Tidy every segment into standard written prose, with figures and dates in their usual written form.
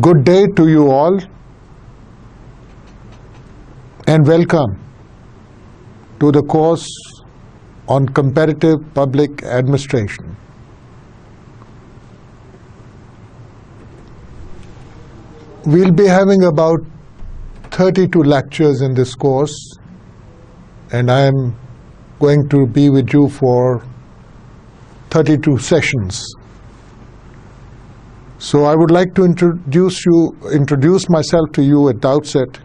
Good day to you all, and welcome to the course on comparative public administration. We'll be having about 32 lectures in this course, and I am going to be with you for 32 sessions. So I would like to introduce myself to you at the outset.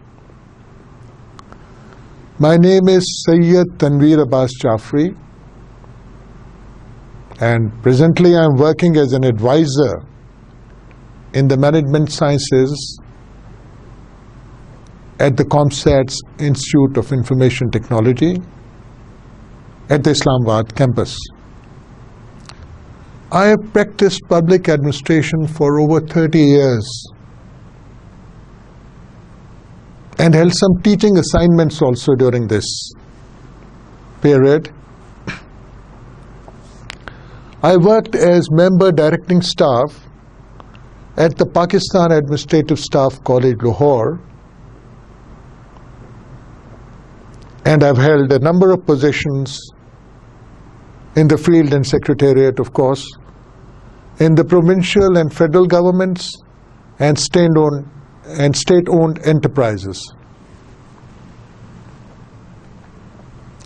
My name is Sayyid Tanveer Abbas Jafri, and presently I am working as an advisor in the Management Sciences at the ComSat's Institute of Information Technology at the Islamabad campus. I have practiced public administration for over 30 years and held some teaching assignments also during this period. I worked as member directing staff at the Pakistan Administrative Staff College, Lahore, and I've held a number of positions in the field and secretariat, of course, in the provincial and federal governments and state-owned enterprises.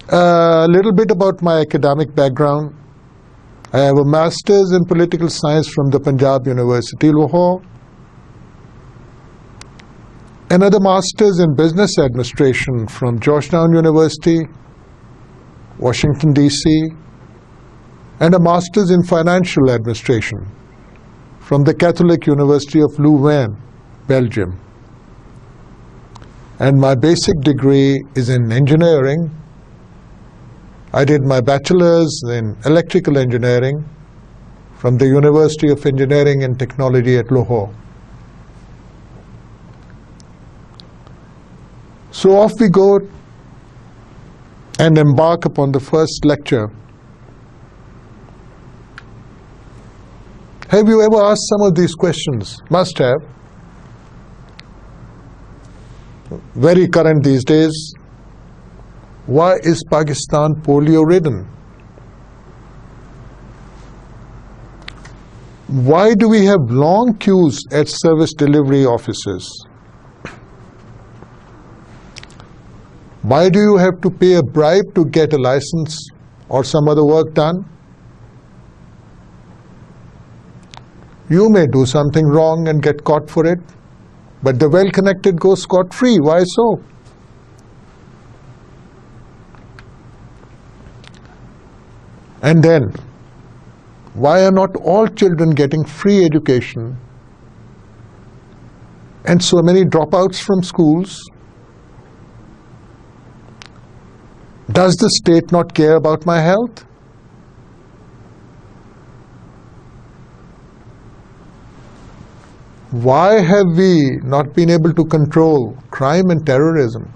A little bit about my academic background. I have a master's in political science from the Punjab University, Lahore, another master's in business administration from Georgetown University, Washington, D.C., and a master's in financial administration from the Catholic University of Louvain, Belgium. And my basic degree is in engineering. I did my bachelor's in electrical engineering from the University of Engineering and Technology at Lahore. So off we go and embark upon the first lecture. Have you ever asked some of these questions? Must have. Very current these days. Why is Pakistan polio-ridden? Why do we have long queues at service delivery offices? Why do you have to pay a bribe to get a license or some other work done? You may do something wrong and get caught for it, but the well-connected go scot-free. Why so? And then, why are not all children getting free education and so many dropouts from schools? Does the state not care about my health? Why have we not been able to control crime and terrorism?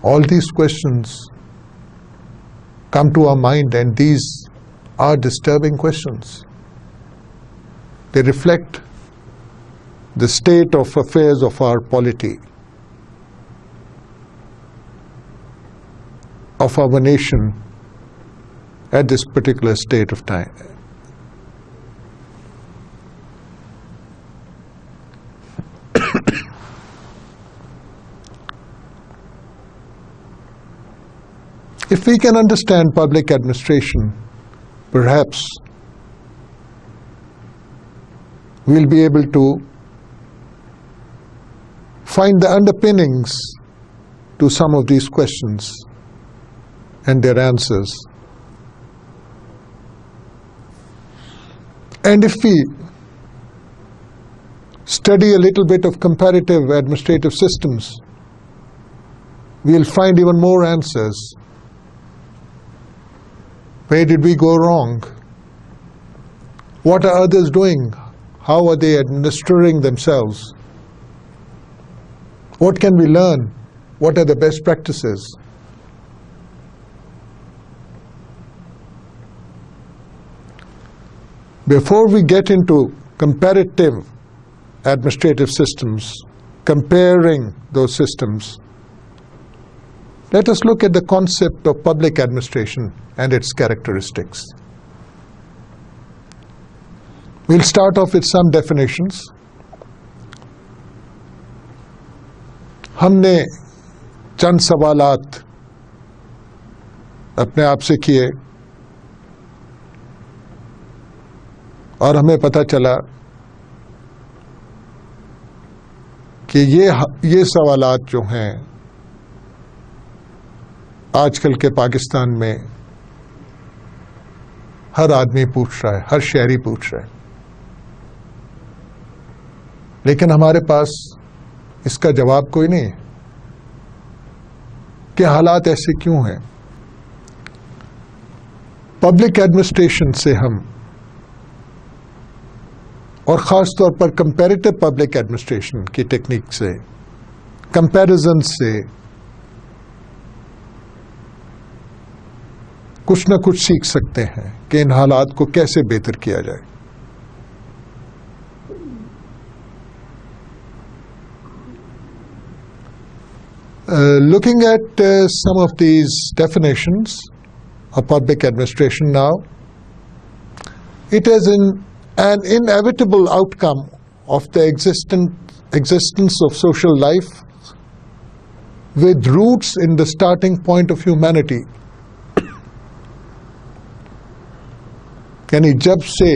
All these questions come to our mind, and these are disturbing questions. They reflect the state of affairs of our polity, of our nation, at this particular state of time. If we can understand public administration, perhaps we'll be able to find the underpinnings to some of these questions and their answers. And if we study a little bit of comparative administrative systems, we'll find even more answers. Where did we go wrong? What are others doing? How are they administering themselves? What can we learn? What are the best practices? Before we get into comparative administrative systems, comparing those systems, let us look at the concept of public administration and its characteristics. We'll start off with some definitions. हमने चंद सवालात अपने आप से किए और हमें पता चला कि ये सवालात जो हैं आजकल के पाकिस्तान में हर आदमी पूछ रहा है, हर शहरी पूछ रहा है, लेकिन हमारे पास इसका जवाब कोई नहीं है कि हालात ऐसे क्यों हैं। पब्लिक एडमिनिस्ट्रेशन से हम, और ख़ास तौर पर कंपैरेटिव पब्लिक एडमिनिस्ट्रेशन की टेक्निक से, कंपैरिजन से कुछ न कुछ सीख सकते हैं कि इन हालात को कैसे बेहतर किया जाए। Looking at some of these definitions of public administration now, it is an inevitable outcome of the existence of social life with roots in the starting point of humanity. यानी जब से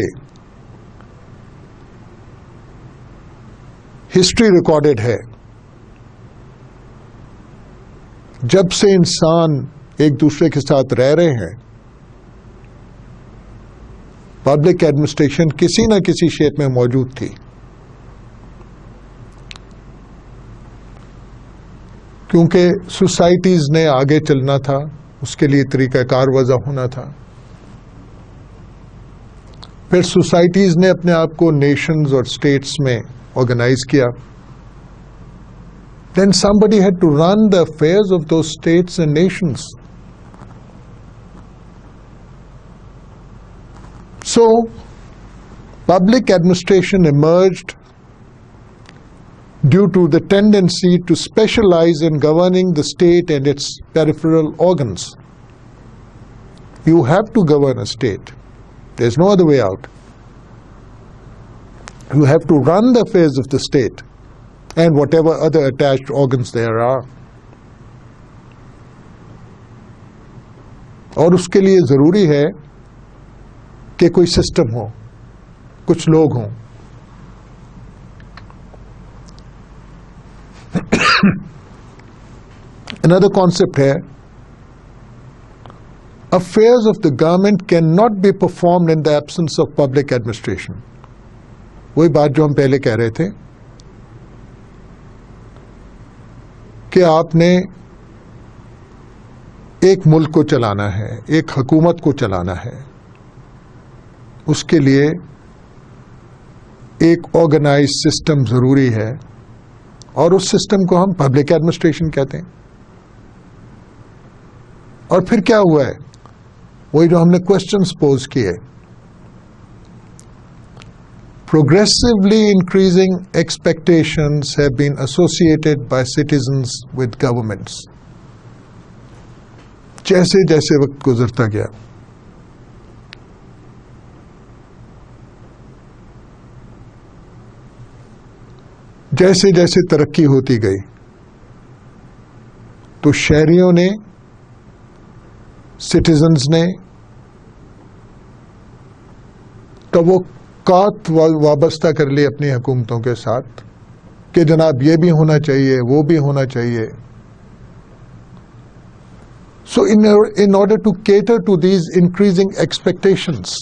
हिस्ट्री रिकॉर्डेड है, जब से इंसान एक दूसरे के साथ रह रहे हैं, पब्लिक एडमिनिस्ट्रेशन किसी न किसी शेप में मौजूद थी। क्योंकि सोसाइटीज ने आगे चलना था, उसके लिए तरीकाकार वज़ा होना था। फिर सोसाइटीज ने अपने आप को नेशंस और स्टेट्स में ऑर्गेनाइज किया। Then somebody had to run the affairs of those states and nations. So, public administration emerged due to the tendency to specialize in governing the state and its peripheral organs. You have to govern a state. There's no other way out. You have to run the affairs of the state and whatever other attached organs there are. और उसके लिए जरूरी है कि कोई system हो, कुछ लोग हों। Another concept है, affairs of the government cannot be performed in the absence of public administration. वही बात जो हम पहले कह रहे थे कि आपने एक मुल्क को चलाना है, एक हुकूमत को चलाना है, उसके लिए एक ऑर्गेनाइज्ड सिस्टम जरूरी है और उस सिस्टम को हम पब्लिक एडमिनिस्ट्रेशन कहते हैं। और फिर क्या हुआ है, वही जो हमने क्वेश्चंस पोज किए, progressively increasing expectations have been associated by citizens with governments. जैसे जैसे वक्त गुजरता गया, जैसे जैसे तरक्की होती गई, तो शहरियों ने, सिटीजन्स ने तवक्कुआत वाबस्ता कर ली अपनी हुकूमतों के साथ कि जनाब ये भी होना चाहिए, वो भी होना चाहिए। So in order to cater to these increasing expectations,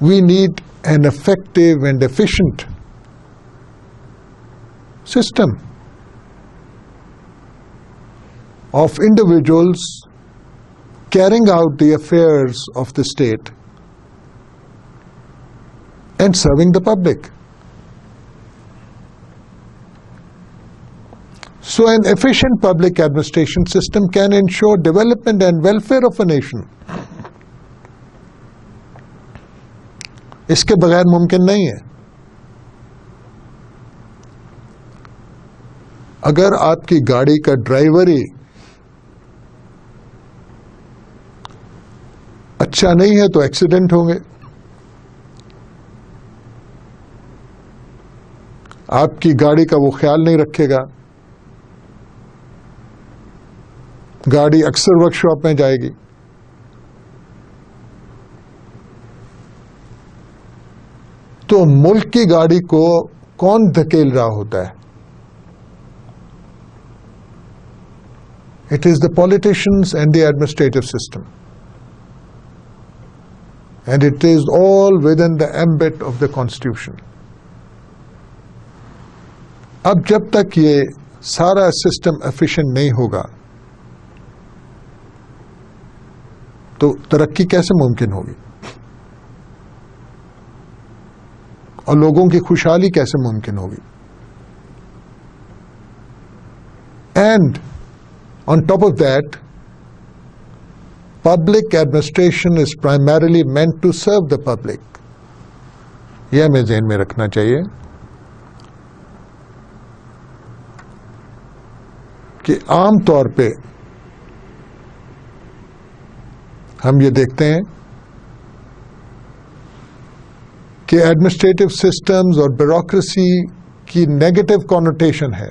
we need an effective and efficient system of individuals carrying out the affairs of the state and serving the public. So an efficient public administration system can ensure development and welfare of a nation. इसके बगैर मुमकिन नहीं है. अगर आपकी गाड़ी का driver ही अच्छा नहीं है तो एक्सीडेंट होंगे. आपकी गाड़ी का वो ख्याल नहीं रखेगा, गाड़ी अक्सर वर्कशॉप में जाएगी. तो मुल्क की गाड़ी को कौन धकेल रहा होता है? It is the politicians and the administrative system. And it is all within the ambit of the Constitution. अब जब तक ये सारा सिस्टम एफिशिएंट नहीं होगा तो तरक्की कैसे मुमकिन होगी और लोगों की खुशहाली कैसे मुमकिन होगी? And on top of that, public administration is primarily meant to serve the public. यह हमें ज़हन में रखना चाहिए कि आम तौर पे हम ये देखते हैं कि एडमिनिस्ट्रेटिव सिस्टम्स और ब्यूरोक्रेसी की नेगेटिव कॉनोटेशन है.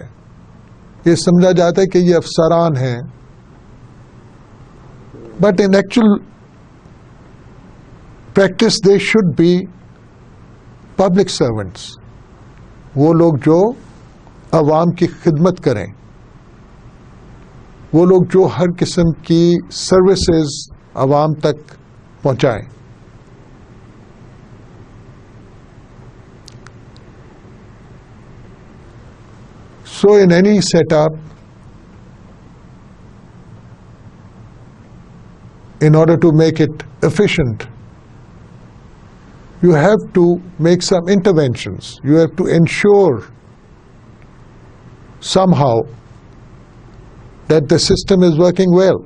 ये समझा जाता है कि ये अफसरान हैं, but in actual practice they should be public servants. वो लोग जो अवाम की खिदमत करें, वो लोग जो हर किस्म की सर्विसेज अवाम तक पहुंचाएं. So in any setup, in order to make it efficient, you have to make some interventions. You have to ensure somehow that the system is working well.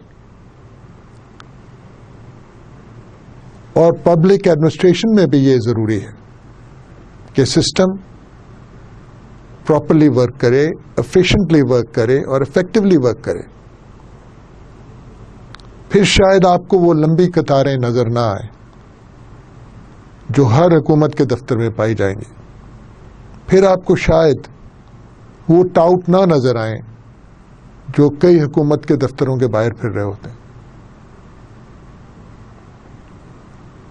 और पब्लिक एडमिनिस्ट्रेशन में भी ये जरूरी है कि सिस्टम प्रॉपरली वर्क करे, efficiently work करे और इफेक्टिवली वर्क करे. फिर शायद आपको वो लंबी कतारें नजर ना आए जो हर हुकूमत के दफ्तर में पाई जाएंगी. फिर आपको शायद वो टाउट ना नजर आए जो कई हुकूमत के दफ्तरों के बाहर फिर रहे होते हैं.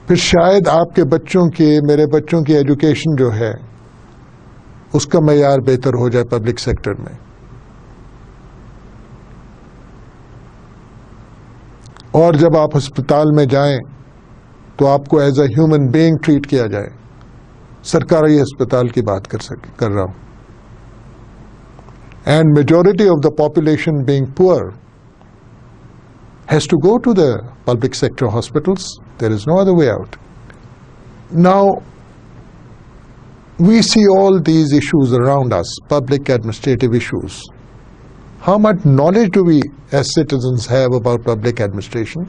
फिर शायद आपके बच्चों की, मेरे बच्चों की एजुकेशन जो है उसका मयार बेहतर हो जाए पब्लिक सेक्टर में. और जब आप अस्पताल में जाएं तो आपको as a human being treat किया जाए. सरकारी अस्पताल की बात कर रहा हूं. And majority of the population being poor has to go to the public sector hospitals. There is no other way out. Now, we see all these issues around us, public administrative issues. How much knowledge do we as citizens have about public administration?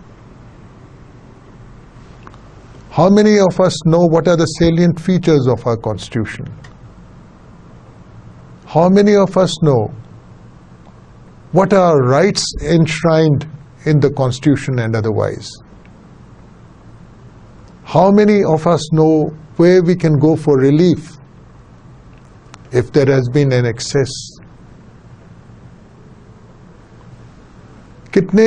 How many of us know what are the salient features of our constitution? How many of us know what are rights enshrined in the constitution and otherwise? How many of us know where we can go for relief if there has been an excess? कितने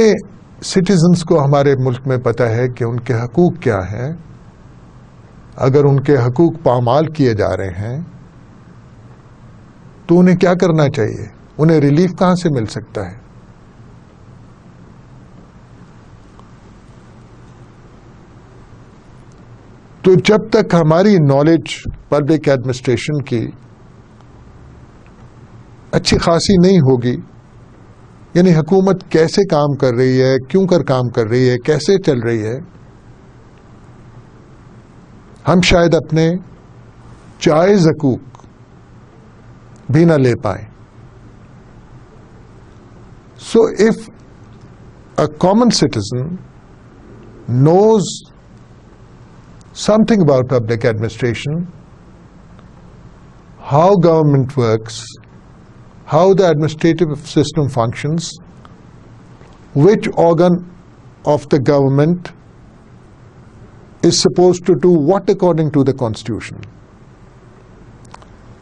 citizens को हमारे मुल्क में पता है कि उनके हकूक क्या हैं? अगर उनके हकूक पामाल किए जा रहे हैं तो उन्हें क्या करना चाहिए? उन्हें रिलीफ कहां से मिल सकता है? तो जब तक हमारी नॉलेज पब्लिक एडमिनिस्ट्रेशन की अच्छी खासी नहीं होगी, यानी हुकूमत कैसे काम कर रही है, क्यों कर काम कर रही है, कैसे चल रही है, हम शायद अपने जायज़ हकूक भी ना ले पाए. So if a common citizen knows something about public administration, how government works, how the administrative system functions, which organ of the government is supposed to do what according to the constitution,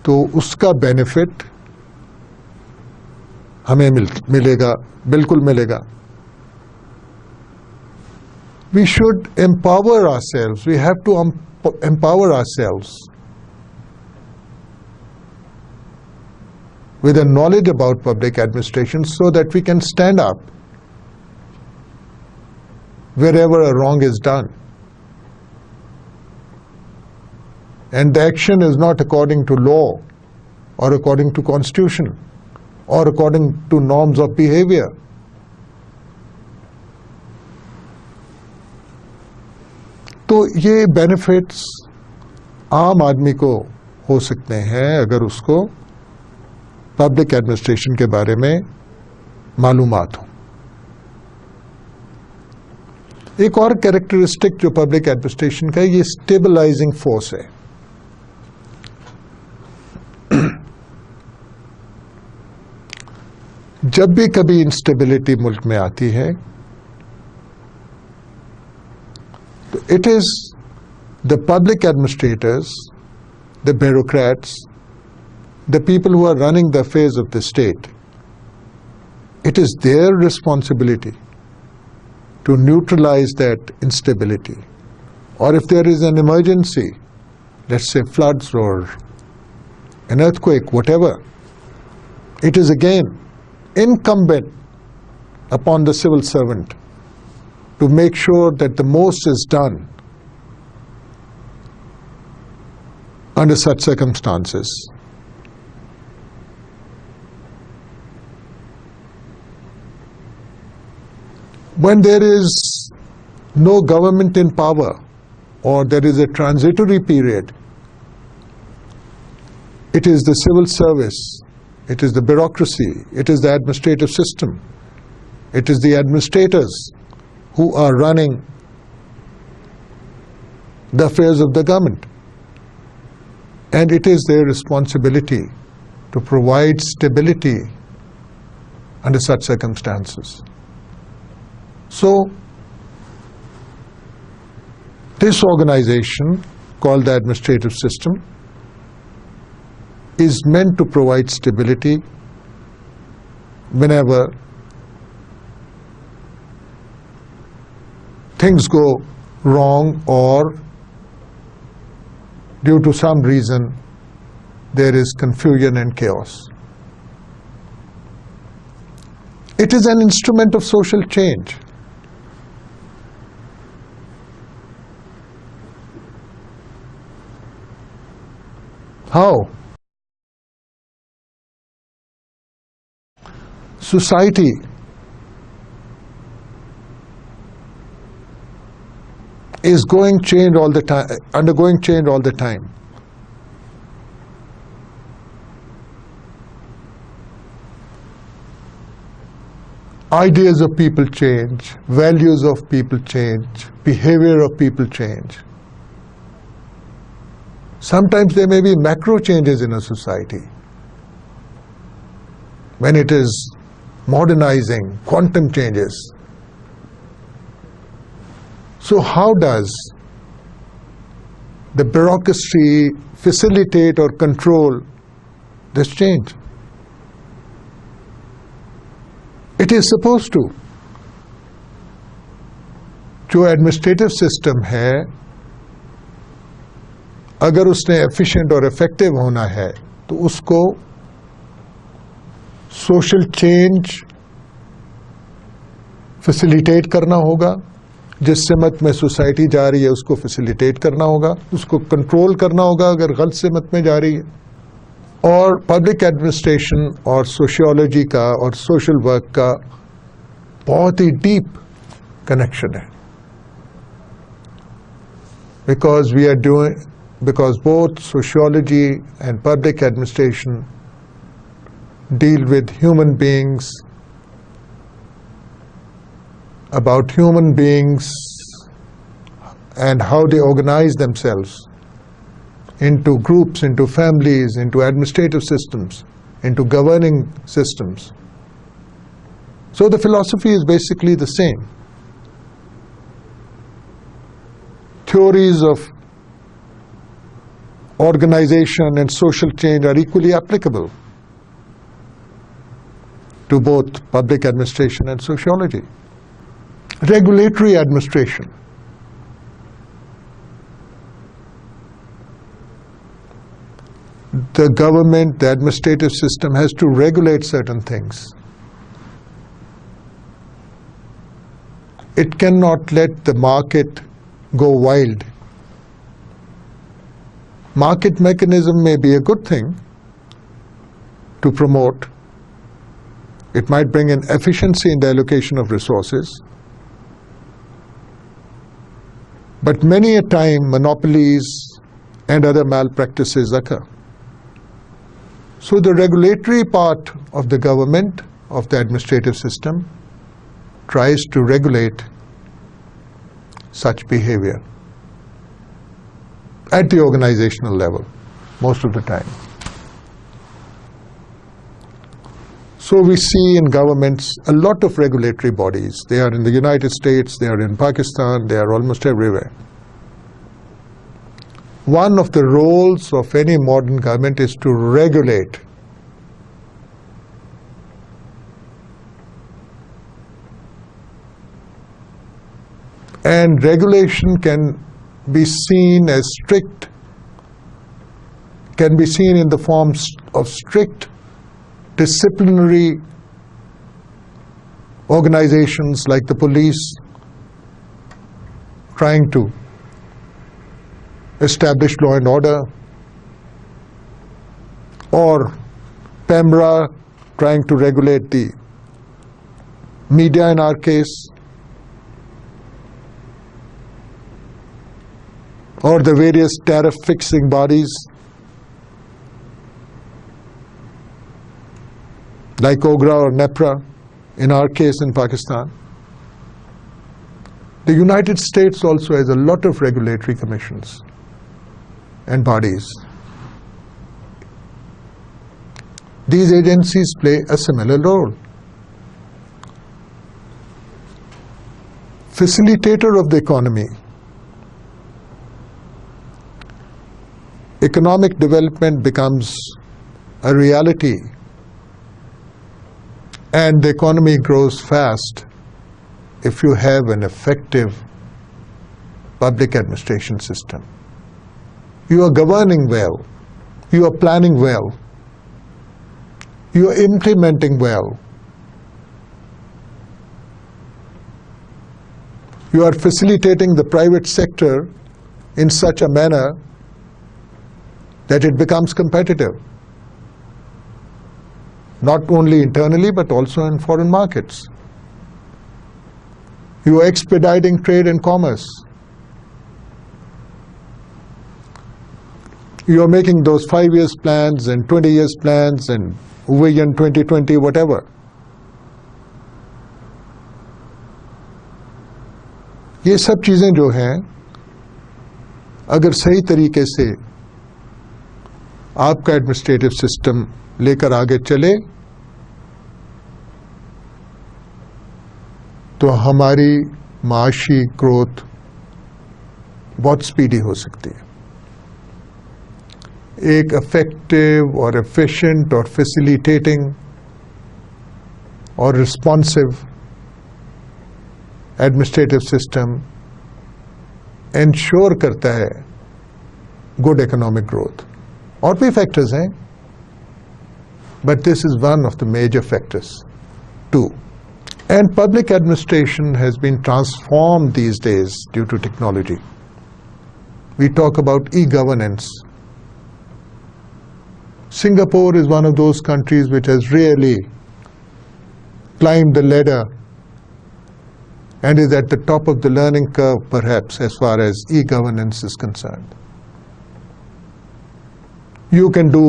तो उसका benefit हमें मिलेगा, बिल्कुल मिलेगा. We should empower ourselves. We have to empower ourselves with a knowledge about public administration so that we can stand up wherever a wrong is done. And the action is not according to law or according to constitution or according to norms of behavior. तो ये benefits आम आदमी को हो सकते हैं अगर उसको पब्लिक एडमिनिस्ट्रेशन के बारे में मालूमात हो. एक और कैरेक्टरिस्टिक जो पब्लिक एडमिनिस्ट्रेशन का है, ये स्टेबलाइजिंग फोर्स है. जब भी कभी इंस्टेबिलिटी मुल्क में आती है तो it is the public administrators, the bureaucrats, the people who are running the affairs of the state, it is their responsibility to neutralize that instability. Or if there is an emergency, let's say floods or an earthquake, whatever, it is again incumbent upon the civil servant to make sure that the most is done under such circumstances. When there is no government in power or there is a transitory period, it is the civil service, it is the bureaucracy, it is the administrative system, it is the administrators who are running the affairs of the government. And it is their responsibility to provide stability under such circumstances. So, this organization called the administrative system is meant to provide stability whenever things go wrong or due to some reason there is confusion and chaos. It is an instrument of social change. How? Society is undergoing change all the time. Ideas of people change, values of people change, behavior of people change. Sometimes there may be macro changes in a society when it is modernizing, quantum changes. So how does the bureaucracy facilitate or control this change? It is supposed to. जो administrative system है, अगर उसने efficient और effective होना है तो उसको social change facilitate करना होगा, जिस सिमत में सोसाइटी जा रही है उसको फैसिलिटेट करना होगा, उसको कंट्रोल करना होगा अगर गलत सिमत में जा रही है। और पब्लिक एडमिनिस्ट्रेशन और सोशियोलॉजी का और सोशल वर्क का बहुत ही डीप कनेक्शन है, because both sociology and public administration deal with human beings, about human beings and how they organize themselves into groups, into families, into administrative systems, into governing systems. So the philosophy is basically the same. Theories of organization and social change are equally applicable to both public administration and sociology. Regulatory administration. The government, the administrative system has to regulate certain things. It cannot let the market go wild. Market mechanism may be a good thing to promote. It might bring in efficiency in the allocation of resources. But many a time monopolies and other malpractices occur. So the regulatory part of the government, of the administrative system, tries to regulate such behavior at the organizational level most of the time. So we see in governments a lot of regulatory bodies. They are in the United States, they are in Pakistan, they are almost everywhere. One of the roles of any modern government is to regulate. And regulation can be seen as strict, can be seen in the forms of strict disciplinary organizations like the police trying to establish law and order, or PEMRA trying to regulate the media in our case, or the various tariff fixing bodies like OGRA or NEPRA in our case in Pakistan. The United States also has a lot of regulatory commissions and bodies. These agencies play a similar role. Facilitator of the economy. Economic development becomes a reality and the economy grows fast if you have an effective public administration system. You are governing well, you are planning well, you are implementing well, you are facilitating the private sector in such a manner that it becomes competitive, not only internally but also in foreign markets. You are expediting trade and commerce. You are making those 5 years plans and 20 years plans and Vision 2020, whatever. ये सब चीजें जो हैं, अगर सही तरीके से आपका एडमिनिस्ट्रेटिव सिस्टम लेकर आगे चले तो हमारी माशी ग्रोथ बहुत स्पीडी हो सकती है. एक इफेक्टिव और एफिशिएंट और फैसिलिटेटिंग और रिस्पॉन्सिव एडमिनिस्ट्रेटिव सिस्टम इंश्योर करता है गुड इकोनॉमिक ग्रोथ. और भी फैक्टर्स हैं, but this is one of the major factors. 2, And public administration has been transformed these days due to technology. We talk about e-governance. Singapore is one of those countries which has really climbed the ladder and is at the top of the learning curve, perhaps, as far as e-governance is concerned. You can do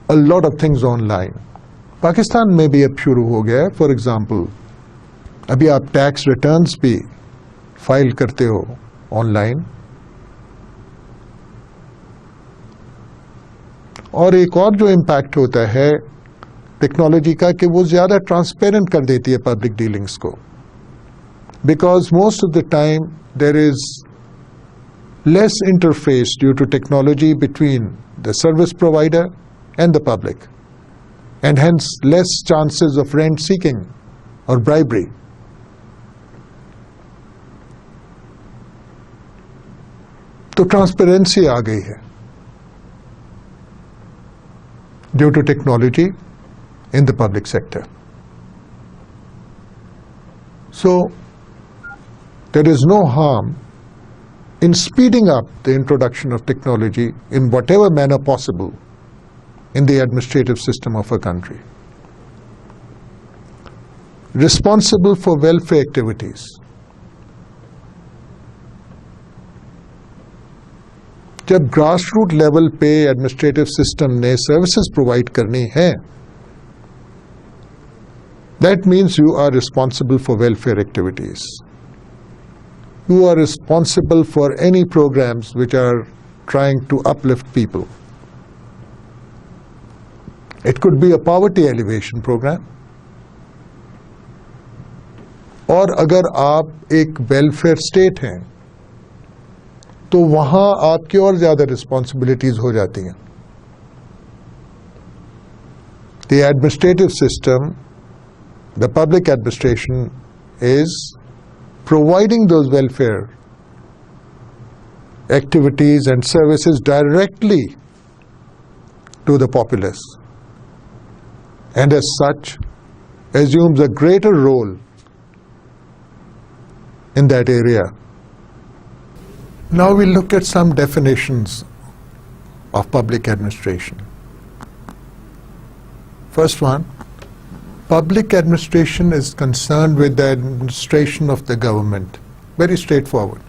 a lot of things online. Pakistan में भी अब शुरू हो गया है. For example, अभी आप tax returns भी फाइल करते हो ऑनलाइन. और एक और जो इम्पैक्ट होता है टेक्नोलॉजी का कि वो ज़्यादा ट्रांसपेरेंट कर देती है पब्लिक डीलिंग्स को. Because most of the time there is less interface due to technology between the service provider and the public, and hence less chances of rent seeking or bribery. तो transparency आ गई है due to technology in the public sector. So there is no harm in speeding up the introduction of technology in whatever manner possible in the administrative system of a country. Responsible for welfare activities. जब grassroots level पे administrative system ने services provide करनी है, that means you are responsible for welfare activities. You are responsible for any programs which are trying to uplift people. It could be a poverty alleviation program. और अगर आप एक welfare state हैं तो वहां आपकी और ज्यादा रिस्पॉन्सिबिलिटीज हो जाती हैं. The administrative system, the public administration is providing those welfare activities and services directly to the populace, and as such assumes a greater role in that area. Now we'll look at some definitions of public administration. First one, public administration is concerned with the administration of the government. Very straightforward.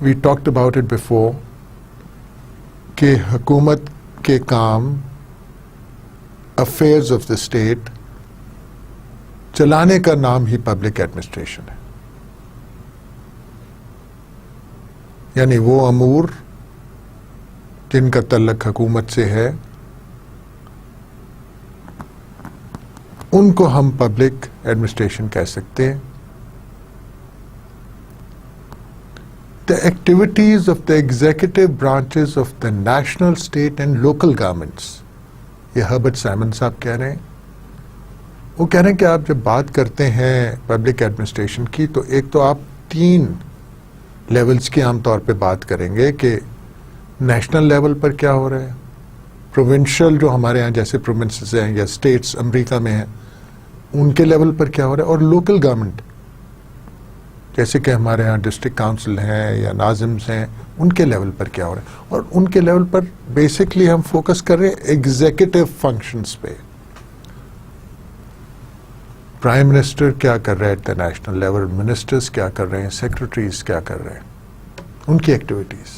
We talked about it before कि हुकूमत के काम affairs of the state चलाने का नाम ही public administration है. यानी वो अमूर जिनका तल्लक हुकूमत से है उनको हम पब्लिक एडमिनिस्ट्रेशन कह सकते हैं. The activities of the executive branches of the national, state and local governments. ये हर्बर्ट साइमन साहब कह रहे हैं. वो कह रहे हैं कि आप जब बात करते हैं पब्लिक एडमिनिस्ट्रेशन की तो एक तो आप 3 लेवल्स की आमतौर पे बात करेंगे कि नेशनल लेवल पर क्या हो रहा है, प्रोविंशियल जो हमारे यहाँ जैसे प्रोविंसेस हैं या स्टेट्स अमेरिका में हैं उनके लेवल पर क्या हो रहा है, और लोकल गवर्नमेंट जैसे कि हमारे यहाँ डिस्ट्रिक्ट काउंसिल हैं या नाजिम्स हैं उनके लेवल पर क्या हो रहा है. और उनके लेवल पर बेसिकली हम फोकस कर रहे हैं एग्जीक्यूटिव फंक्शंस पे. प्राइम मिनिस्टर क्या कर रहे हैं at the national level, ministers क्या कर रहे हैं, सेक्रेटरीज क्या कर रहे हैं, उनकी एक्टिविटीज.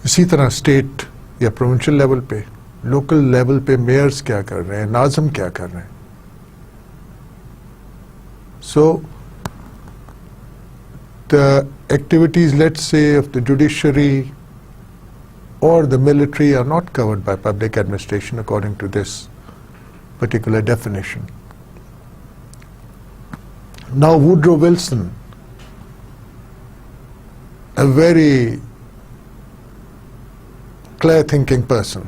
इसी तरह स्टेट या प्रोविंशियल लेवल पे, लोकल लेवल पे मेयर्स क्या कर रहे हैं, नाज़िम क्या कर रहे हैं. So the activities, let's say, of the judiciary or the military are not covered by public administration according to this particular definition. Now Woodrow Wilson, a very clear-thinking person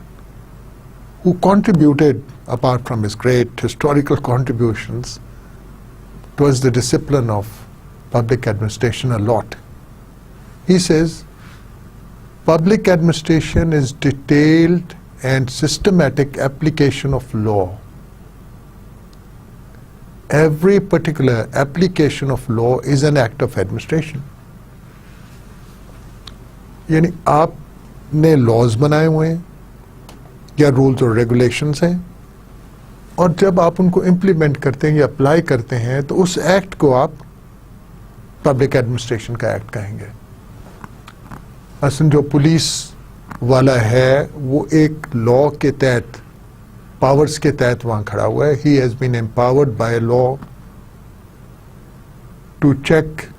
who contributed, apart from his great historical contributions, towards the discipline of public administration a lot. He says, public administration is detailed and systematic application of law every particular application of law is an act of administration. यानी आपने laws बनाए हुए हैं या rules और regulations हैं, और जब आप उनको इम्प्लीमेंट करते हैं या अप्लाई करते हैं तो उस एक्ट को आप पब्लिक एडमिनिस्ट्रेशन का एक्ट कहेंगे. असल जो पुलिस वाला है वो एक लॉ के तहत, पावर्स के तहत वहां खड़ा हुआ है. He has been empowered by law to check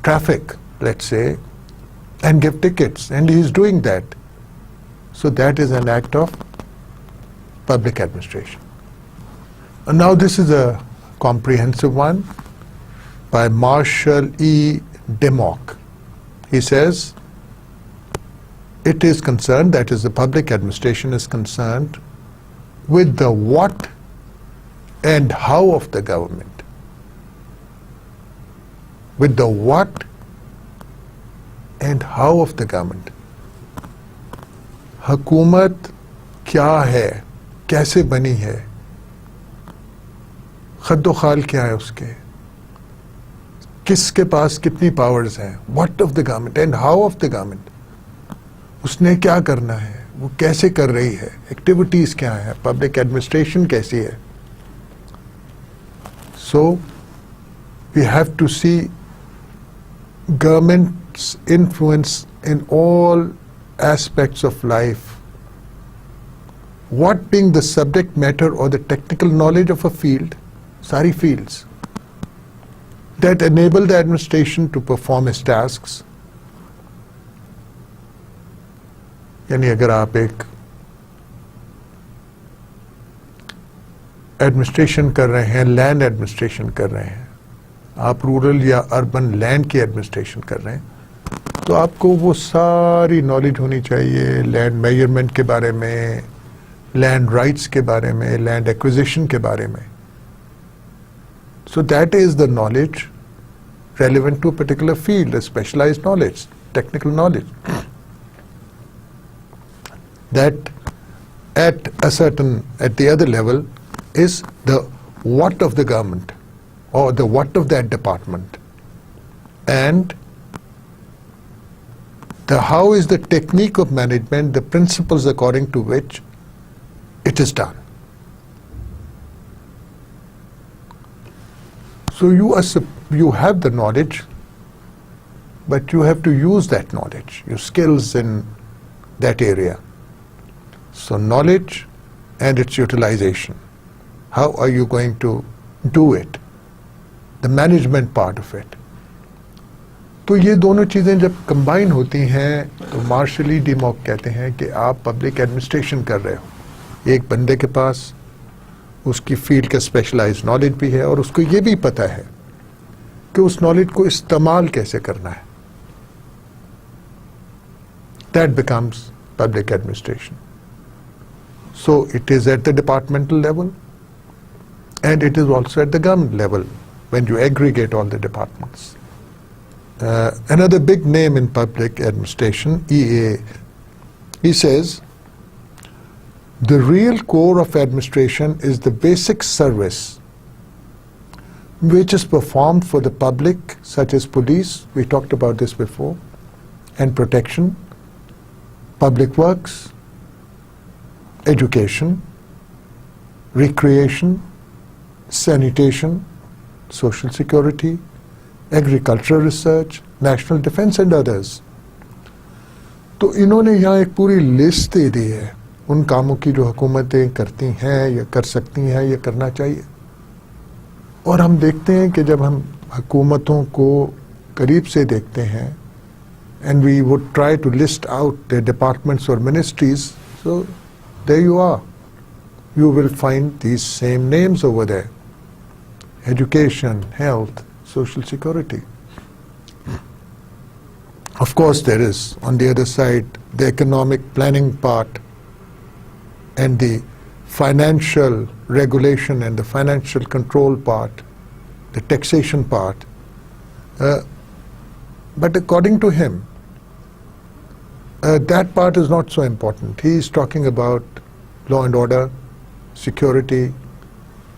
traffic, let's say, and give tickets, and he is doing that. So that is an act of public administration. And now this is a comprehensive one by Marshall E. Demock. He says, it is concerned, that is the public administration is concerned with the what and how of the government. With the what and how of the government. हुकूमत क्या है, कैसे बनी है, खद्दो खाल क्या है उसके, किसके पास कितनी पावर्स हैं, what of the government and how of the government. उसने क्या करना है, वो कैसे कर रही है, एक्टिविटीज क्या है, पब्लिक एडमिनिस्ट्रेशन कैसी है. So we have to see government influence in all aspects of life. What being the subject matter or the technical knowledge of a field, sari fields, that enable the administration to perform its tasks. यानी अगर आप एक administration कर रहे हैं, land administration कर रहे हैं, आप रूरल या अर्बन लैंड की एडमिनिस्ट्रेशन कर रहे हैं, तो आपको वो सारी नॉलेज होनी चाहिए लैंड मेजरमेंट के बारे में, लैंड राइट्स के बारे में, लैंड एक्विजिशन के बारे में. So that is the knowledge relevant to a particular field, a specialized knowledge, technical knowledge. That at the other level is the what of the government or the what of that department, and the how is the technique of management, the principles according to which it is done. So you have the knowledge, but you have to use that knowledge, your skills in that area. So knowledge and its utilization. How are you going to do it? The management part of it. तो ये दोनों चीज़ें जब combine होती हैं तो martial ई डिमॉक कहते हैं कि आप पब्लिक एडमिनिस्ट्रेशन कर रहे हो. एक बंदे के पास उसकी फील्ड का स्पेशलाइज्ड नॉलेज भी है और उसको ये भी पता है कि उस नॉलेज को इस्तेमाल कैसे करना है. That becomes public administration. So it is at the departmental level and it is also at the government level when you aggregate all the departments. Another big name in public administration, EA, he says, the real core of administration is the basic service which is performed for the public, such as police, we talked about this before, and protection, public works, education, recreation, sanitation, social security, agricultural research, national defense and others. तो इन्होंने यहाँ एक पूरी list दे दी है उन कामों की जो हुकूमतें करती हैं या कर सकती हैं या करना चाहिए. और हम देखते हैं कि जब हम हुकूमतों को करीब से देखते हैं and we would try to list out the departments or ministries, so there you are. You will find these same names over there. Education, health, social security. Of course there is, on the other side, the economic planning part and the financial regulation and the financial control part, the taxation part. But according to him, that part is not so important. He is talking about law and order, security,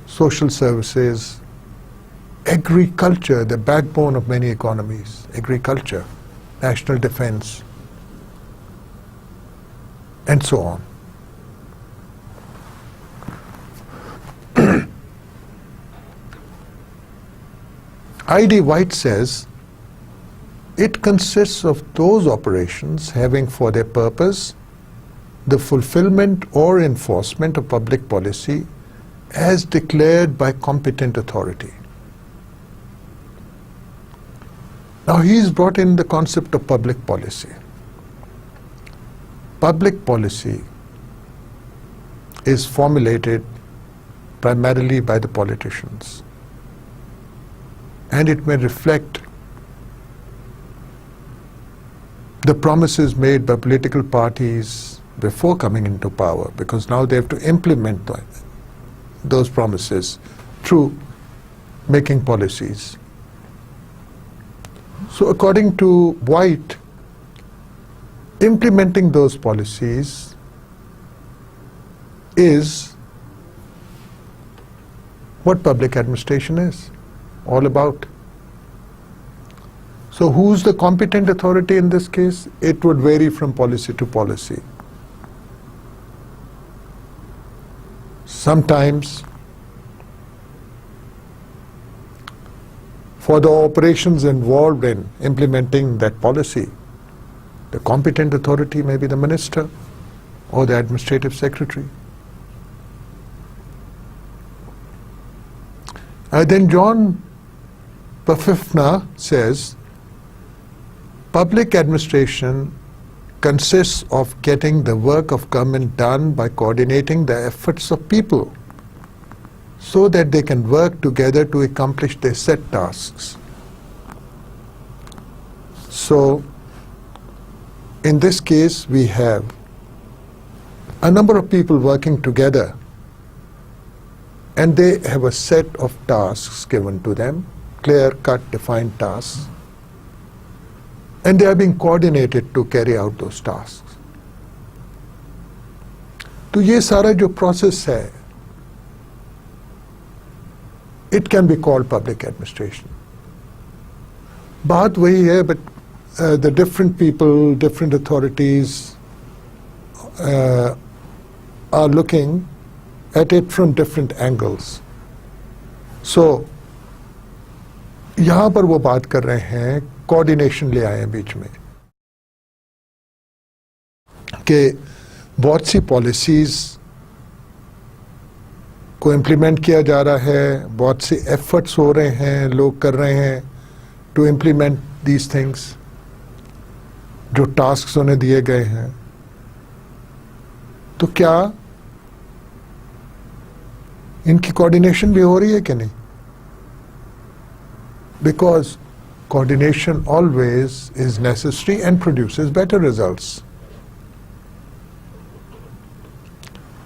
social services, agriculture, the backbone of many economies, agriculture, national defense, and so on. I.D. White says, it consists of those operations having for their purpose the fulfillment or enforcement of public policy as declared by competent authority. Now he's brought in the concept of public policy. Public policy is formulated primarily by the politicians, and it may reflect the promises made by political parties before coming into power, because now they have to implement those promises through making policies. So according to White, implementing those policies is what public administration is all about. So who's the competent authority in this case? It would vary from policy to policy. Sometimes for the operations involved in implementing that policy, the competent authority may be the minister or the administrative secretary. Then John Pfaffner says, public administration consists of getting the work of government done by coordinating the efforts of people so that they can work together to accomplish their set tasks. So, in this case, we have a number of people working together, and they have a set of tasks given to them, clear-cut, defined tasks, and they are being coordinated to carry out those tasks. तो ये सारा जो process है, it can be called public administration. बात वही है, but the different people, different authorities are looking at it from different angles. So, यहाँ पर वो बात कर रहे हैं, कोऑर्डिनेशन ले आए हैं बीच में, कि बहुत सी पॉलिसीज को इम्प्लीमेंट किया जा रहा है, बहुत से एफर्ट्स हो रहे हैं, लोग कर रहे हैं टू इम्प्लीमेंट दीज थिंग्स, जो टास्क्स उन्हें दिए गए हैं. तो क्या इनकी कोऑर्डिनेशन भी हो रही है कि नहीं? Because coordination always is necessary and produces better results.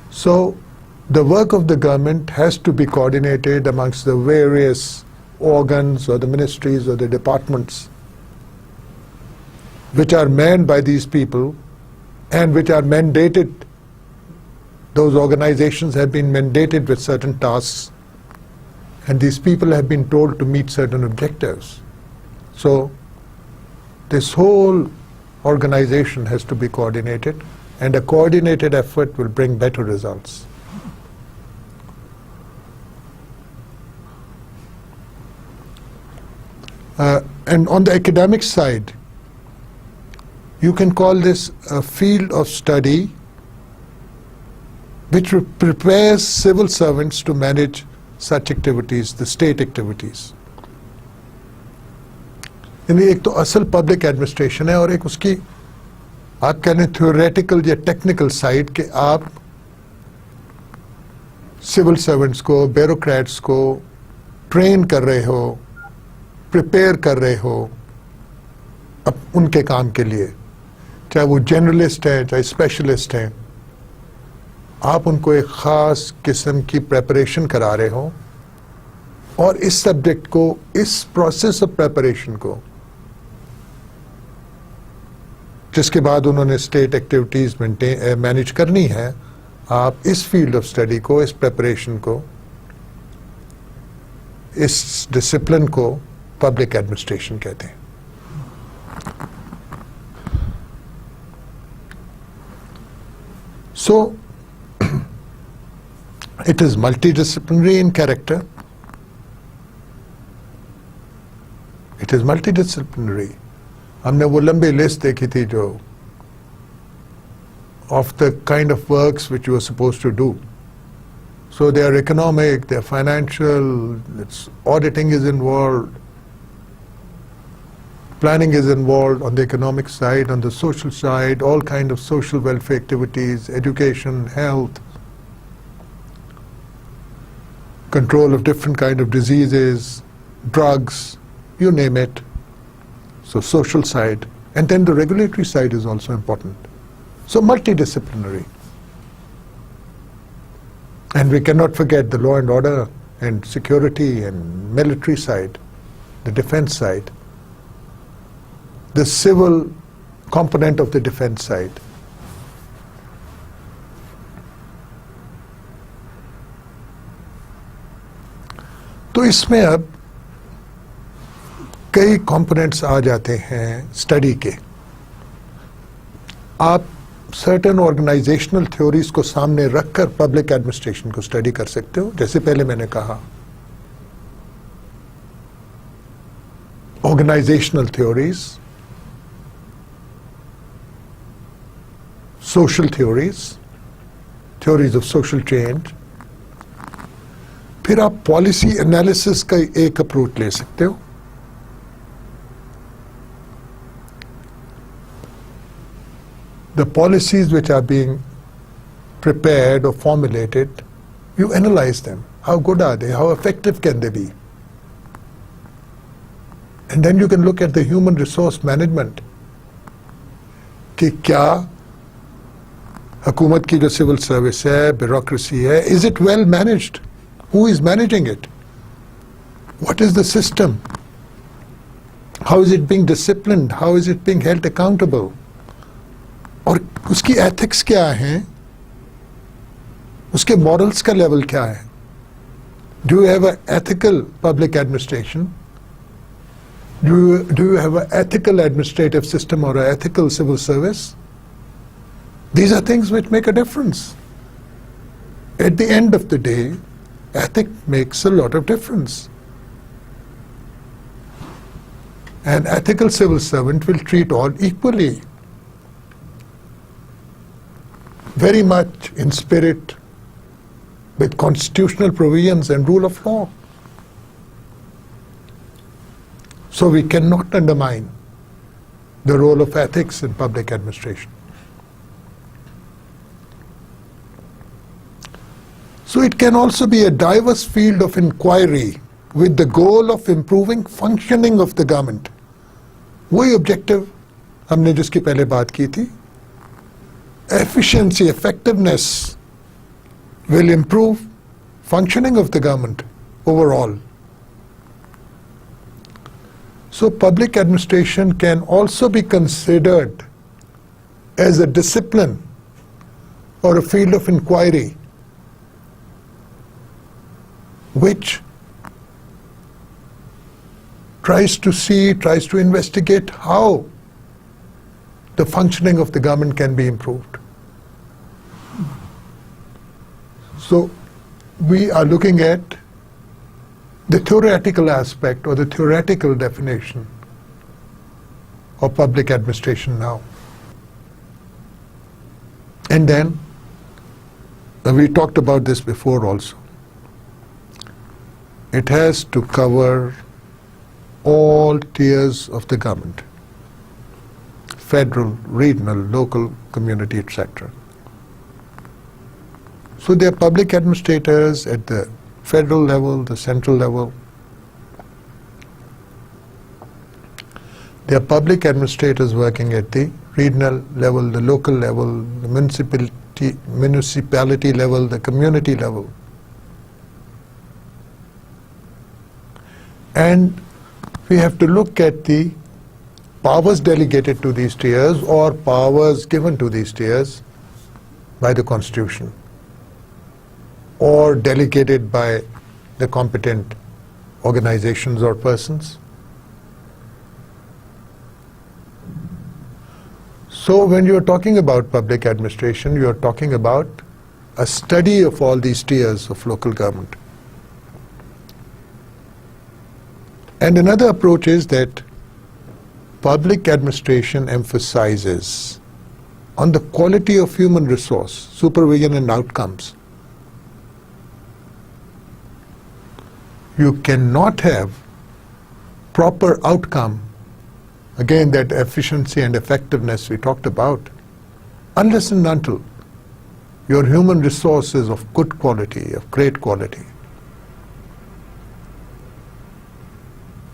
So, the work of the government has to be coordinated amongst the various organs or the ministries or the departments which are manned by these people and which are mandated. Those organizations have been mandated with certain tasks, and these people have been told to meet certain objectives. So, this whole organization has to be coordinated, and a coordinated effort will bring better results. And on the academic side, you can call this a field of study which prepares civil servants to manage such activities, the state activities. यानी एक तो असल public administration है और एक उसकी आप कह लें थ्योरेटिकल या टेक्निकल साइड के आप सिविल सर्वेंट्स को, ब्यूरोक्रेट्स को ट्रेन कर रहे हो, प्रिपेयर कर रहे हो अब उनके काम के लिए, चाहे वो जनरलिस्ट हैं चाहे स्पेशलिस्ट हैं, आप उनको एक ख़ास किस्म की प्रेपरेशन करा रहे हो और इस सब्जेक्ट को, इस प्रोसेस ऑफ प्रेपरेशन को, जिसके बाद उन्होंने स्टेट एक्टिविटीज़ मैनेज करनी है, आप इस फील्ड ऑफ स्टडी को, इस प्रेपरेशन को इस डिसिप्लिन को पब्लिक एडमिनिस्ट्रेशन कहते हैं. So, it is multidisciplinary in character. It is multidisciplinary. हमने वो लंबी लिस्ट देखी थी जो of the kind of works which you are supposed to do. So they are economic, they are financial, auditing is involved, planning is involved on the economic side, on the social side, all kind of social welfare activities, education, health, control of different kind of diseases, drugs, you name it. So social side, and then the regulatory side is also important. So multidisciplinary. And we cannot forget the law and order and security and military side, the defense side, the civil component of the defense side. तो इसमें अब कई components आ जाते हैं study के. आप certain organisational theories को सामने रखकर पब्लिक एडमिनिस्ट्रेशन को स्टडी कर सकते हो. जैसे पहले मैंने कहा, organisational theories, social theories, theories of social change. फिर आप पॉलिसी एनालिसिस का एक अप्रोच ले सकते हो. The policies which are being prepared or formulated, you analyze them. How good are they? How effective can they be? And then you can look at the human resource management. कि क्या हुकूमत की जो civil service है, bureaucracy है, is it well managed? Who is managing it? What is the system? How is it being disciplined? How is it being held accountable? और उसकी ethics क्या हैं, उसके मॉरल्स का लेवल क्या है. Do you have a ethical public administration? Do you have a ethical administrative system और a ethical civil service? These are things which make a difference. At the end of the day, ethic makes a lot of difference. An ethical civil servant will treat all equally, very much in spirit with constitutional provisions and rule of law. So we cannot undermine the role of ethics in public administration. So it can also be a diverse field of inquiry with the goal of improving functioning of the government. वही objective हमने जिसकी पहले बात की थी. Efficiency, effectiveness will improve functioning of the government overall. So public administration can also be considered as a discipline or a field of inquiry which tries to investigate how the functioning of the government can be improved. So we are looking at the theoretical aspect or the theoretical definition of public administration now. And then, we talked about this before also, it has to cover all tiers of the government, federal, regional, local, community, etc. So there are public administrators at the federal level, the central level. There are public administrators working at the regional level, the local level, the municipality level, the community level. And we have to look at the powers delegated to these tiers or powers given to these tiers by the Constitution or delegated by the competent organizations or persons. So when you are talking about public administration, you are talking about a study of all these tiers of local government. And another approach is that public administration emphasizes on the quality of human resource, supervision and outcomes. You cannot have proper outcome, again that efficiency and effectiveness we talked about, unless and until your human resource is of good quality, of great quality,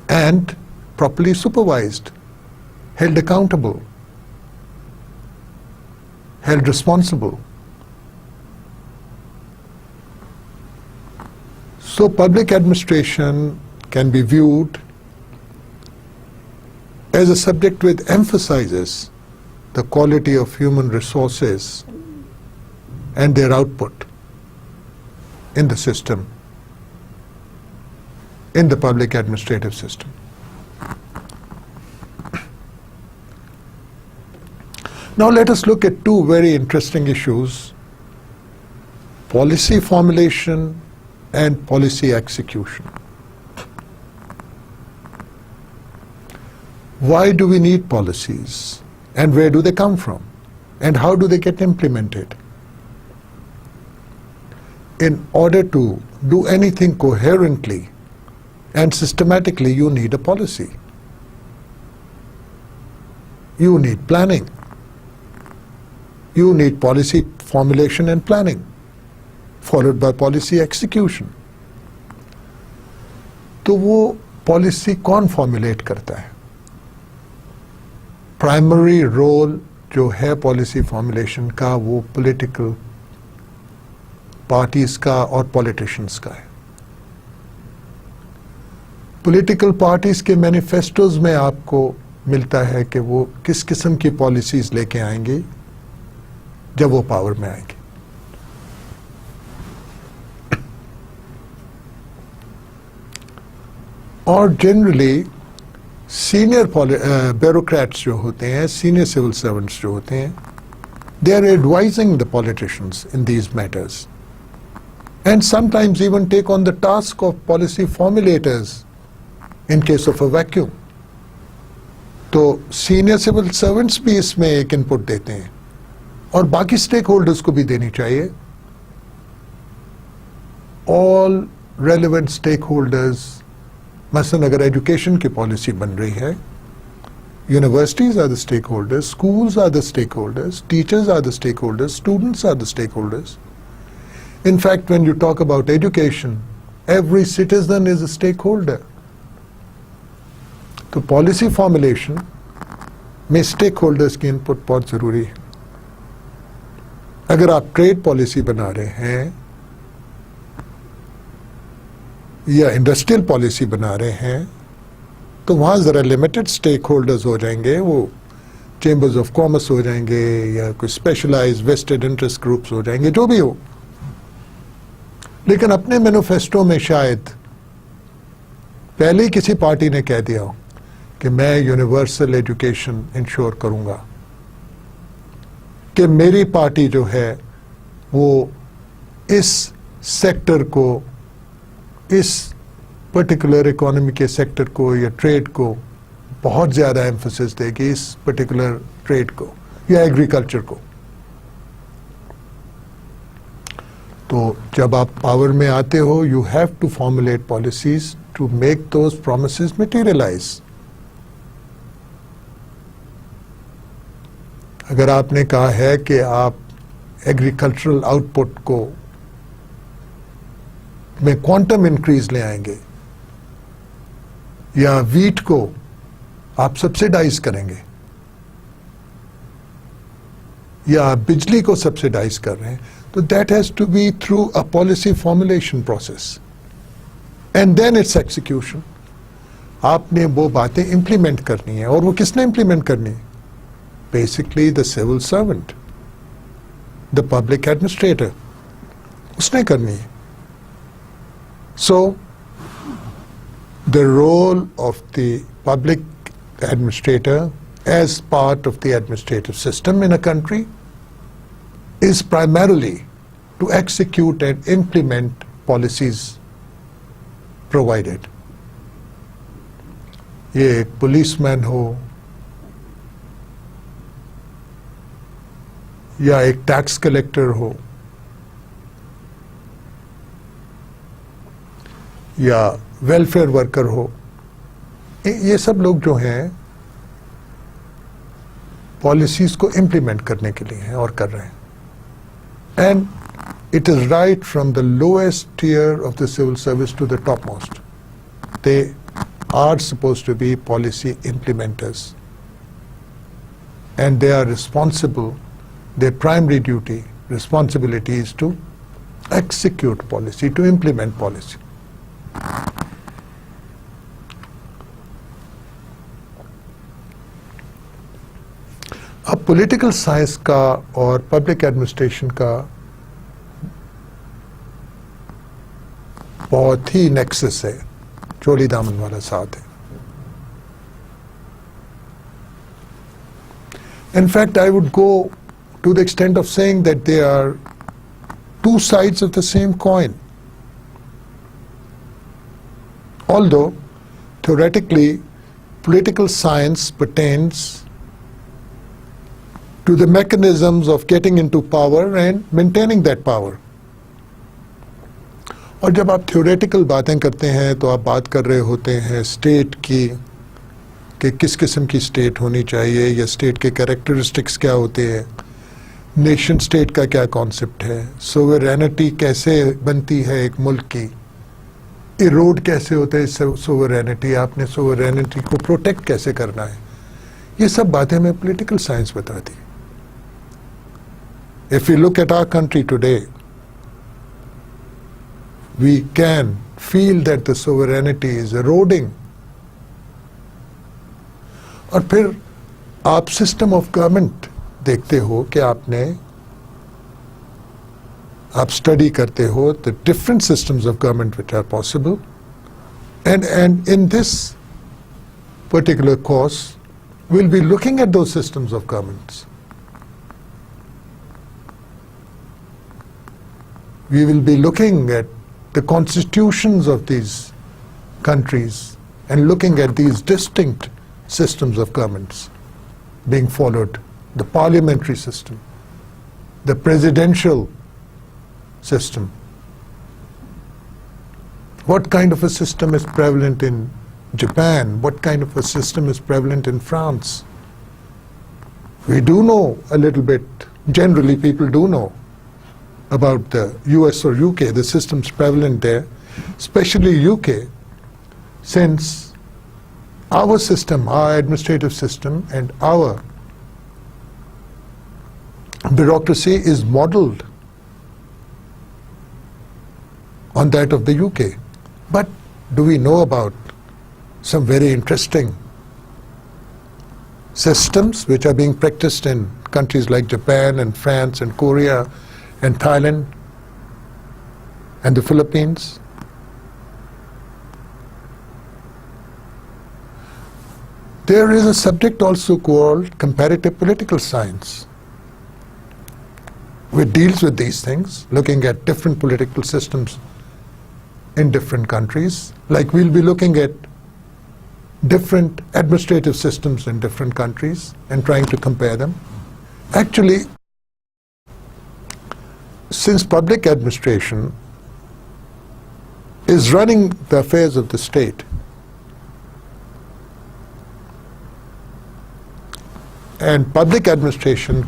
and properly supervised, held accountable, held responsible. So public administration can be viewed as a subject which emphasizes the quality of human resources and their output in the system, in the public administrative system. Now let us look at two very interesting issues: policy formulation and policy execution. Why do we need policies, and where do they come from, and how do they get implemented? In order to do anything coherently and systematically, you need a policy. You need planning. You need policy formulation and planning, followed by policy execution. तो वो policy कौन formulate करता है? Primary role जो है policy formulation का वो political parties का और पॉलिटिशियंस का है. पॉलिटिकल पार्टीज के मैनिफेस्टोज में आपको मिलता है कि वो किस किस्म की पॉलिसीज लेके आएंगे जब वो पावर में आएंगे. और जनरली सीनियर ब्यूरोक्रेट्स जो होते हैं, सीनियर सिविल सर्वेंट्स जो होते हैं, they are advising the politicians in these matters and sometimes even take on the task of policy formulators in case of a vacuum. तो सीनियर सिविल सर्वेंट्स भी इसमें एक इनपुट देते हैं और बाकी स्टेक होल्डर्स को भी देनी चाहिए. ऑल रेलिवेंट स्टेक होल्डर्स, मसलन अगर एजुकेशन की पॉलिसी बन रही है, universities are the stakeholders, schools are the stakeholders, teachers are the stakeholders, students are the stakeholders. In fact, when you talk about education, every citizen is a stakeholder. तो policy formulation में stake holders की input बहुत जरूरी है. अगर आप trade policy बना रहे हैं या इंडस्ट्रियल पॉलिसी बना रहे हैं तो वहां जरा लिमिटेड स्टेक होल्डर्स हो जाएंगे, वो चेंबर्स ऑफ कॉमर्स हो जाएंगे या कोई स्पेशलाइज्ड वेस्टेड इंटरेस्ट ग्रुप्स हो जाएंगे, जो भी हो. लेकिन अपने मैनिफेस्टो में शायद पहले ही किसी पार्टी ने कह दिया हो कि मैं यूनिवर्सल एजुकेशन इंश्योर करूंगा, कि मेरी पार्टी जो है वो इस सेक्टर को, इस पर्टिकुलर इकोनॉमी के सेक्टर को या ट्रेड को बहुत ज़्यादा एम्फोसिस देगी, इस पर्टिकुलर ट्रेड को या एग्रीकल्चर को. तो जब आप पावर में आते हो, you have to formulate policies to make those promises materialise. अगर आपने कहा है कि आप एग्रीकल्चरल आउटपुट को में क्वांटम इंक्रीज ले आएंगे या वीट को आप सब्सिडाइज करेंगे या बिजली को सब्सिडाइज कर रहे हैं, तो that has to be through a policy formulation process and then its execution. आपने वो बातें इंप्लीमेंट करनी है. और वो किसने इंप्लीमेंट करनी है? Basically the civil servant, the public administrator, उसने करनी है. सो the role of the public administrator as part of the administrative system in a country is primarily to execute and implement policies provided. ये एक policeman हो या एक tax collector हो या वेलफेयर वर्कर हो, ये सब लोग जो हैं पॉलिसीज को इम्प्लीमेंट करने के लिए हैं और कर रहे हैं. And it is right from the lowest tier of the civil service to the topmost. They are supposed to be policy implementers. And they are responsible, their primary duty, responsibility is to execute policy, to implement policy. अब political science का और public administration का बहुत ही nexus है, चोली दामन वाला साथ है. In fact, I would go to the extent of saying that they are two sides of the same coin. Although, theoretically, political science pertains to the mechanisms of getting into power and maintaining that power. और जब आप theoretical बातें करते हैं तो आप बात कर रहे होते हैं स्टेट की, कि किस किस्म की स्टेट होनी चाहिए या स्टेट के कैरेक्टरिस्टिक्स क्या होते हैं, नेशन स्टेट का क्या कॉन्सेप्ट है, सोवरेनिटी कैसे बनती है एक मुल्क की, इरोड कैसे होता है सोवरेनिटी, आपने सोवरेनिटी को प्रोटेक्ट कैसे करना है, ये सब बातें हमें पॉलिटिकल साइंस बताती. If you look at our country today, we can feel that the sovereignty is eroding. और फिर आप सिस्टम ऑफ गवर्नमेंट देखते हो कि आप स्टडी करते हो the different systems of government which are possible, and in this particular course we'll be looking at those systems of governments. We will be looking at the constitutions of these countries and looking at these distinct systems of governments being followed, the parliamentary system, the presidential system. What kind of a system is prevalent in Japan? What kind of a system is prevalent in France? We do know a little bit, generally people do know about the US or UK, the systems prevalent there, especially UK, since our system, our administrative system and our bureaucracy is modeled on that of the UK. But do we know about some very interesting systems which are being practiced in countries like Japan and France and Korea and Thailand and the Philippines? There is a subject also called comparative political science, which deals with these things, looking at different political systems in different countries. Like we'll be looking at different administrative systems in different countries and trying to compare them. Actually, since public administration is running the affairs of the state, and public administration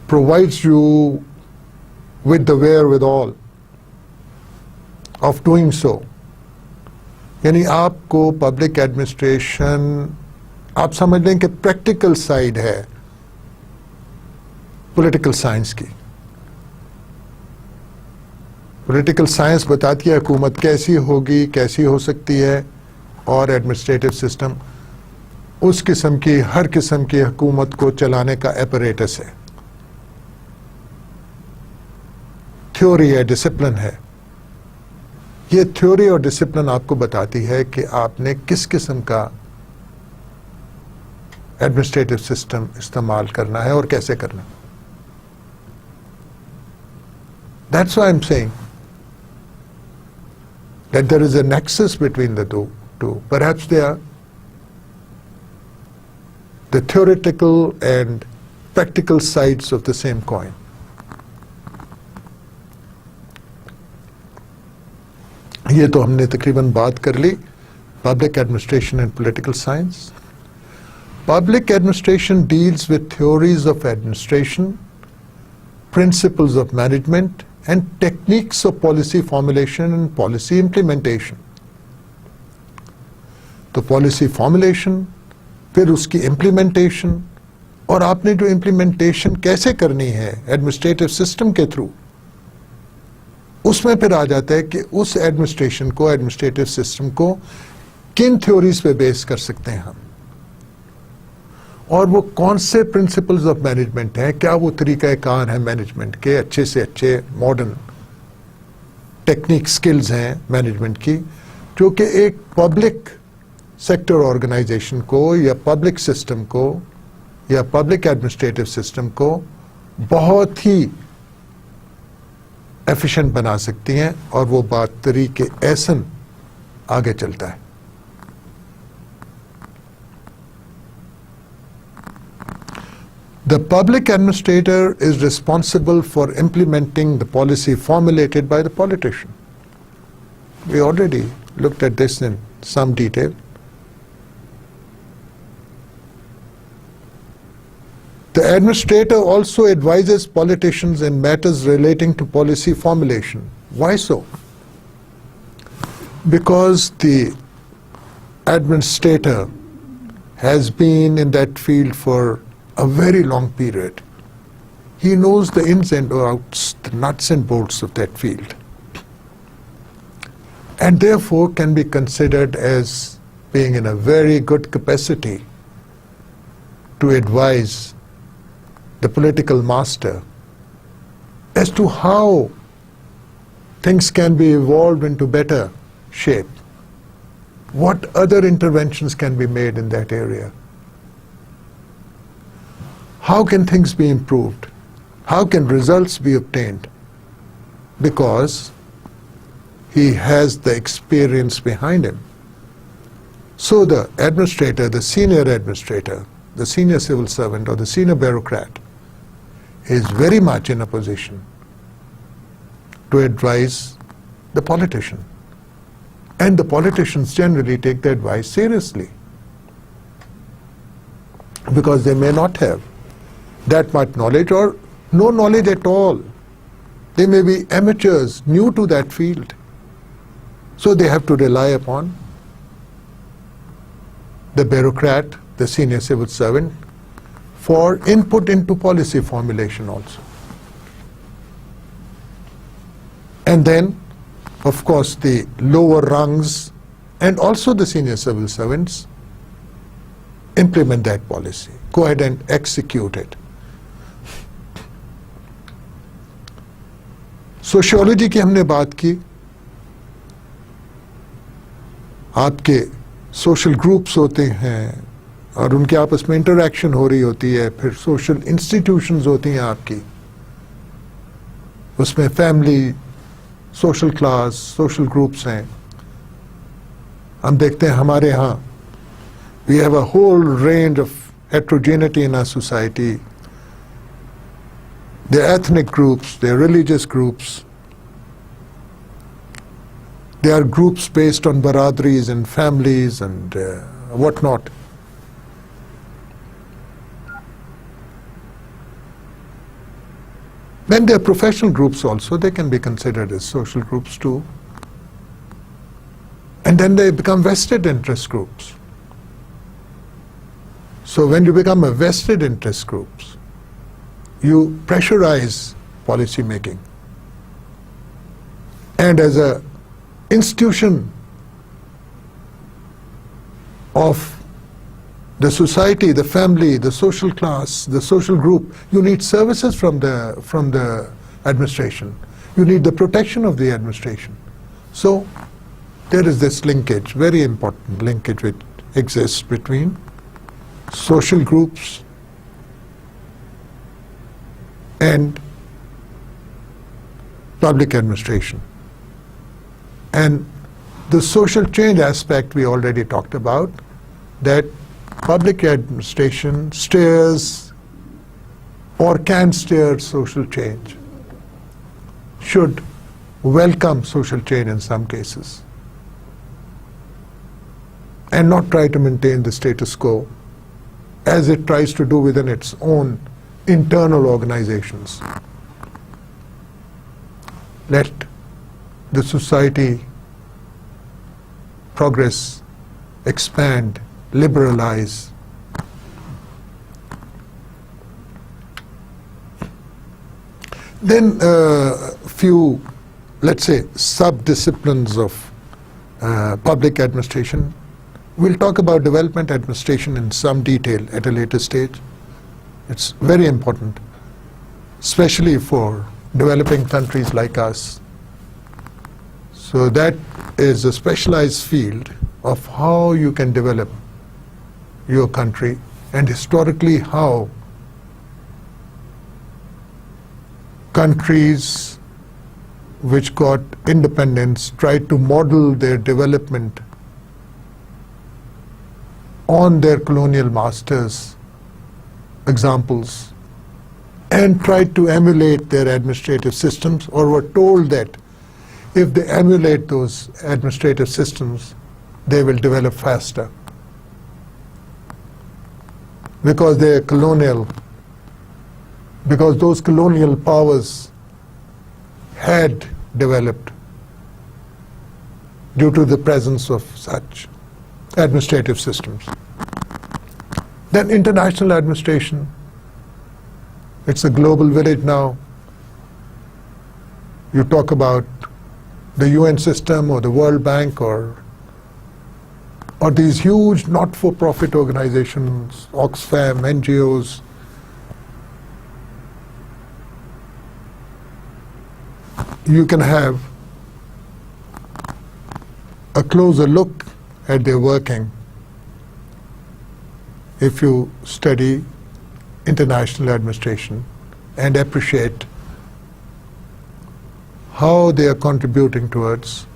provides you with the wherewithal of doing so. यानी आपको public administration, आप समझ लें कि practical side है political science की. Political science बताती है हुकूमत कैसी होगी, कैसी हो सकती है, और एडमिनिस्ट्रेटिव सिस्टम उस किस्म की, हर किस्म की हुकूमत को चलाने का एपरेटस है, थ्योरी है, डिसिप्लिन है. ये थ्योरी और डिसिप्लिन आपको बताती है कि आपने किस किस्म का एडमिनिस्ट्रेटिव सिस्टम इस्तेमाल करना है और कैसे करना. That's why I'm saying that there is a nexus between the two. Perhaps they are the theoretical and practical sides of the same coin. ये तो हमने तकरीबन बात कर ली public administration and political science. Public administration deals with theories of administration, principles of management, and techniques of policy formulation and policy implementation. तो policy formulation, फिर उसकी implementation, और आपने जो implementation कैसे करनी है administrative system के through, उसमें फिर आ जाता है कि उस administration को, administrative system को किन theories पे base कर सकते हैं हम, और वो कौन से प्रिंसिपल्स ऑफ मैनेजमेंट हैं, क्या वो तरीक़ाकार हैं मैनेजमेंट के, अच्छे से अच्छे मॉडर्न टेक्निक स्किल्स हैं मैनेजमेंट की, जो कि एक पब्लिक सेक्टर ऑर्गेनाइजेशन को या पब्लिक सिस्टम को या पब्लिक एडमिनिस्ट्रेटिव सिस्टम को बहुत ही एफिशिएंट बना सकती हैं, और वो बात तरीके ऐसन आगे चलता है. The public administrator is responsible for implementing the policy formulated by the politician. We already looked at this in some detail. The administrator also advises politicians in matters relating to policy formulation. Why so? Because the administrator has been in that field for a very long period. He knows the ins and outs, the nuts and bolts of that field, and therefore can be considered as being in a very good capacity to advise the political master as to how things can be evolved into better shape, what other interventions can be made in that area. How can things be improved? How can results be obtained? Because he has the experience behind him. So the administrator, the senior civil servant or the senior bureaucrat is very much in a position to advise the politician. And the politicians generally take the advice seriously, because they may not have that much knowledge or no knowledge at all. They may be amateurs, new to that field. So they have to rely upon the bureaucrat, the senior civil servant, for input into policy formulation also. And then, of course, the lower rungs and also the senior civil servants implement that policy, go ahead and execute it. Sociology की हमने बात की, आपके social groups होते हैं और उनके आपस में इंटरैक्शन हो रही होती है, फिर सोशल इंस्टीट्यूशंस होती हैं आपकी, उसमें family, social class, social groups हैं. हम देखते हैं हमारे यहाँ we have a whole range of heterogeneity in our society. There are ethnic groups, there are religious groups, there are groups based on baradris and families and whatnot. Then there are professional groups also, they can be considered as social groups too. And then they become vested interest groups. So when you become a vested interest groups, you pressurize policy making. And as a institution of the society, the family, the social class, the social group, you need services from the administration. You need the protection of the administration. So there is this linkage, very important linkage which exists between social groups and public administration. And the social change aspect we already talked about, that public administration steers or can steer social change, should welcome social change in some cases, and not try to maintain the status quo as it tries to do within its own internal organizations. Let the society progress, expand, liberalize. Then few, let's say, sub-disciplines of public administration. We'll talk about development administration in some detail at a later stage. It's very important, especially for developing countries like us. So that is a specialized field of how you can develop your country, and historically how countries which got independence tried to model their development on their colonial masters' examples and tried to emulate their administrative systems, or were told that if they emulate those administrative systems, they will develop faster because they are colonial, because those colonial powers had developed due to the presence of such administrative systems. Then international administration, it's a global village now. You talk about the UN system or the World Bank or these huge not-for-profit organizations, Oxfam, NGOs. You can have a closer look at their working if you study international administration and appreciate how they are contributing towards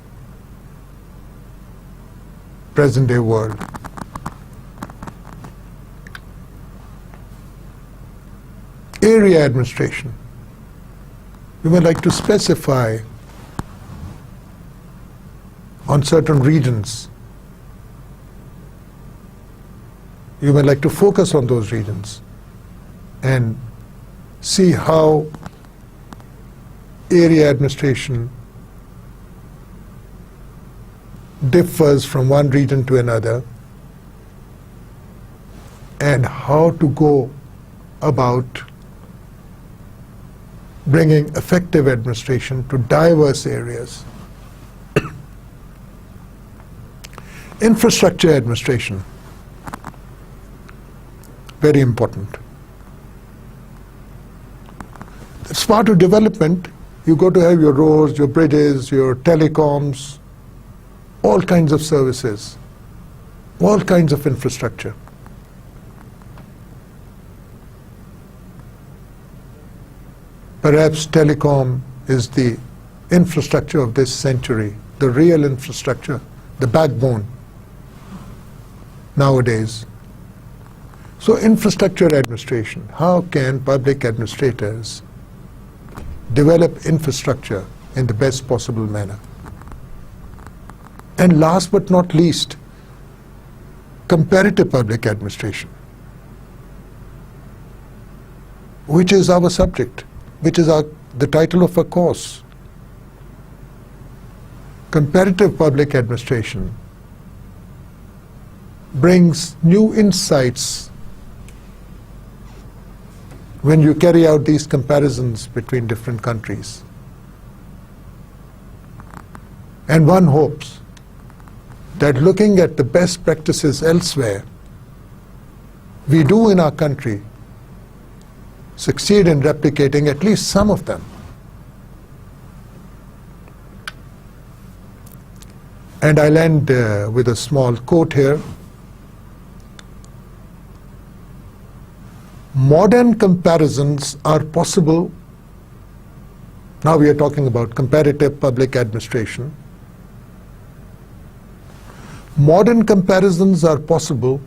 present-day world. Area administration. You may like to specify on certain regions. You may like to focus on those regions and see how area administration differs from one region to another, and how to go about bringing effective administration to diverse areas. Infrastructure administration, very important. As part of development, you got to have your roads, your bridges, your telecoms, all kinds of services, all kinds of infrastructure. Perhaps telecom is the infrastructure of this century, the real infrastructure, the backbone nowadays. So infrastructure administration, how can public administrators develop infrastructure in the best possible manner? And last but not least, comparative public administration, which is our subject, which is the title of a course. Comparative public administration brings new insights when you carry out these comparisons between different countries. And one hopes that looking at the best practices elsewhere, we do in our country succeed in replicating at least some of them. And I'll end with a small quote here. Modern comparisons are possible. Now we are talking about comparative public administration. Modern comparisons are possible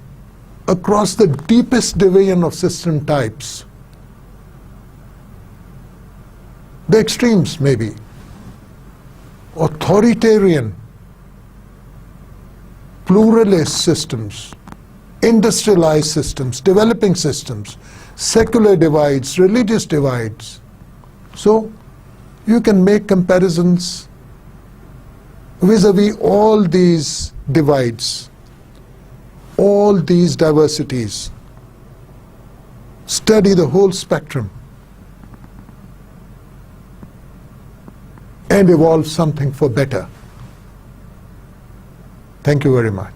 across the deepest division of system types. The extremes, maybe. Authoritarian, pluralist systems, industrialized systems, developing systems, secular divides, religious divides. So you can make comparisons vis-a-vis all these divides, all these diversities. Study the whole spectrum and evolve something for better. Thank you very much.